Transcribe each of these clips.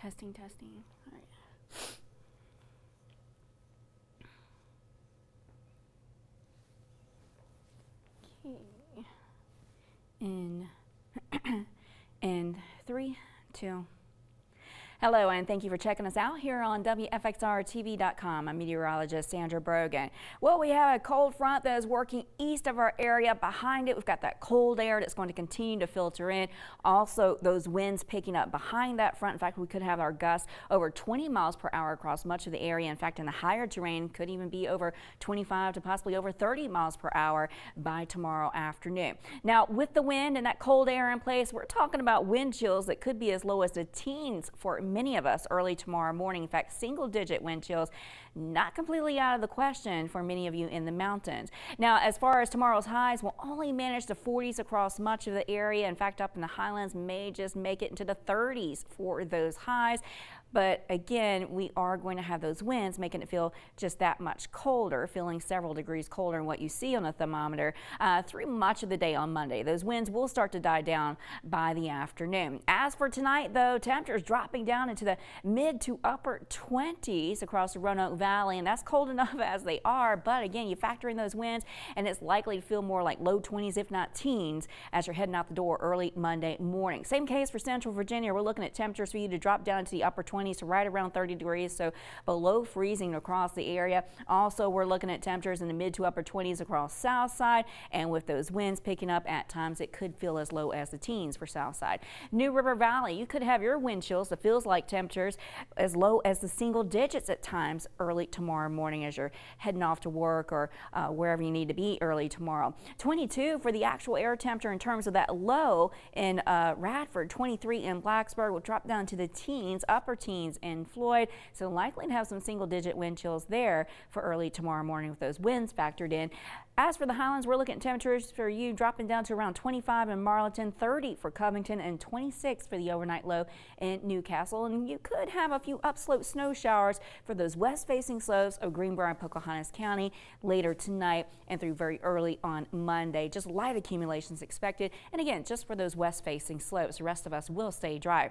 Testing, testing. All right. Okay. In 3, 2. Hello, and thank you for checking us out here on WFXRTV.com. I'm meteorologist Sandra Brogan. Well, we have a cold front that is working east of our area. Behind it, we've got that cold air that's going to continue to filter in. Also, those winds picking up behind that front. In fact, we could have our gusts over 20 miles per hour across much of the area. In fact, in the higher terrain, could even be over 25 to possibly over 30 miles per hour by tomorrow afternoon. Now, with the wind and that cold air in place, we're talking about wind chills that could be as low as the teens for many of us early tomorrow morning. In fact, single-digit wind chills not completely out of the question for many of you in the mountains. Now, as far as tomorrow's highs, we'll only manage the 40s across much of the area. In fact, up in the highlands may just make it into the 30s for those highs. But again, we are going to have those winds making it feel just that much colder, feeling several degrees colder than what you see on the thermometer through much of the day on Monday. Those winds will start to die down by the afternoon. As for tonight, though, temperatures dropping down into the mid to upper 20s across the Roanoke Valley, and that's cold enough as they are. But again, you factor in those winds, and it's likely to feel more like low 20s, if not teens, as you're heading out the door early Monday morning. Same case for Central Virginia. We're looking at temperatures for you to drop down into the upper 20s to right around 30 degrees, so below freezing across the area. Also, we're looking at temperatures in the mid to upper 20s across south side, and with those winds picking up at times, it could feel as low as the teens for south side. New River Valley, you could have your wind chills that feels like temperatures as low as the single digits at times early tomorrow morning as you're heading off to work or wherever you need to be early tomorrow. 22 for the actual air temperature in terms of that low in Radford. 23 in Blacksburg will drop down to the teens, upper teens in Floyd, so likely to have some single-digit wind chills there for early tomorrow morning with those winds factored in. As for the Highlands, we're looking at temperatures for you dropping down to around 25 in Marlton, 30 for Covington, and 26 for the overnight low in Newcastle. And you could have a few upslope snow showers for those west-facing slopes of Greenbrier and Pocahontas County later tonight and through very early on Monday. Just light accumulations expected, and again, just for those west-facing slopes. The rest of us will stay dry.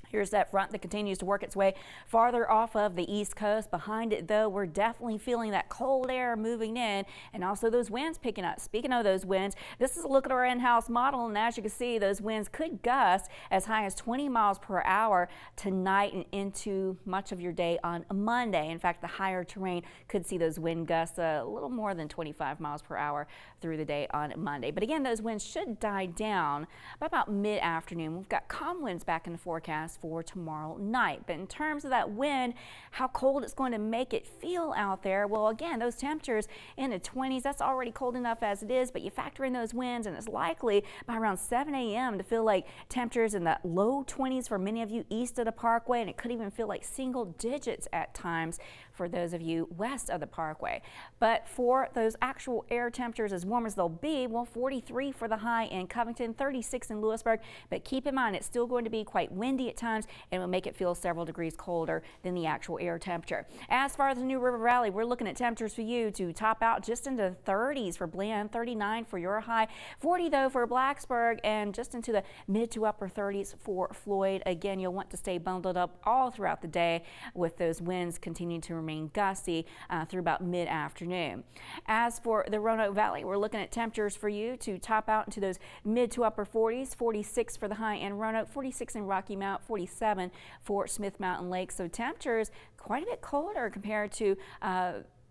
Here's that front that continues to work its way farther off of the east coast. Behind it, though, we're definitely feeling that cold air moving in and also those winds picking up. Speaking of those winds, this is a look at our in-house model, and as you can see, those winds could gust as high as 20 miles per hour tonight and into much of your day on Monday. In fact, the higher terrain could see those wind gusts a little more than 25 miles per hour through the day on Monday. But again, those winds should die down by about mid-afternoon. We've got calm winds back in the forecast for tomorrow night. But in terms of that wind, how cold it's going to make it feel out there, well, again, those temperatures in the 20s, that's already cold enough as it is, but you factor in those winds, and it's likely by around 7 a.m. to feel like temperatures in the low 20s for many of you east of the Parkway, and it could even feel like single digits at times for those of you west of the Parkway. But for those actual air temperatures, as warm as they'll be, well, 43 for the high in Covington, 36 in Lewisburg, but keep in mind it's still going to be quite windy at times and will make it feel several degrees colder than the actual air temperature. As far as the New River Valley, we're looking at temperatures for you to top out just into the 30s for Bland, 39 for your high, 40 though for Blacksburg, and just into the mid to upper 30s for Floyd. Again, you'll want to stay bundled up all throughout the day with those winds continuing to remain gusty through about mid-afternoon. As for the Roanoke Valley, we're looking at temperatures for you to top out into those mid to upper 40s, 46 for the high in Roanoke, 46 in Rocky Mount, 47 for Smith Mountain Lake. So temperatures quite a bit colder compared to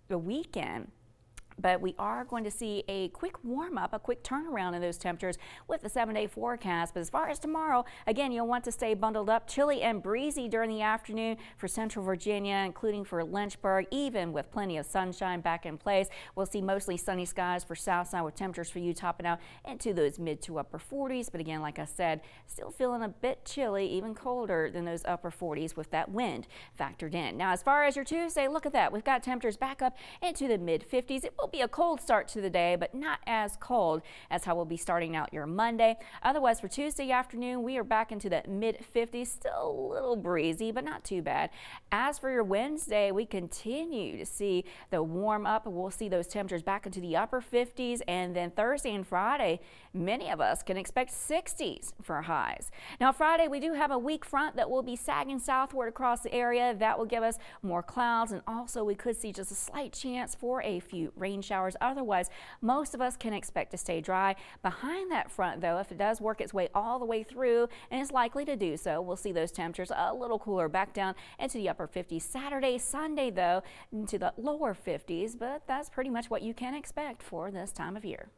the weekend. But we are going to see a quick warm up, a quick turnaround in those temperatures with the 7-day forecast. But as far as tomorrow, again, you'll want to stay bundled up. Chilly and breezy during the afternoon for Central Virginia, including for Lynchburg, even with plenty of sunshine back in place. We'll see mostly sunny skies for Southside with temperatures for you topping out into those mid to upper 40s. But again, like I said, still feeling a bit chilly, even colder than those upper 40s with that wind factored in. Now, as far as your Tuesday, look at that. We've got temperatures back up into the mid 50s. It will be a cold start to the day, but not as cold as how we'll be starting out your Monday. Otherwise, for Tuesday afternoon, we are back into the mid-50s, still a little breezy, but not too bad. As for your Wednesday, we continue to see the warm up. We'll see those temperatures back into the upper 50s, and then Thursday and Friday, many of us can expect 60s for highs. Now, Friday, we do have a weak front that will be sagging southward across the area. That will give us more clouds, and also we could see just a slight chance for a few rain showers. Otherwise, most of us can expect to stay dry. Behind that front, though, if it does work its way all the way through, and it's likely to do so, we'll see those temperatures a little cooler back down into the upper 50s. Saturday, Sunday, though, into the lower 50s, but that's pretty much what you can expect for this time of year.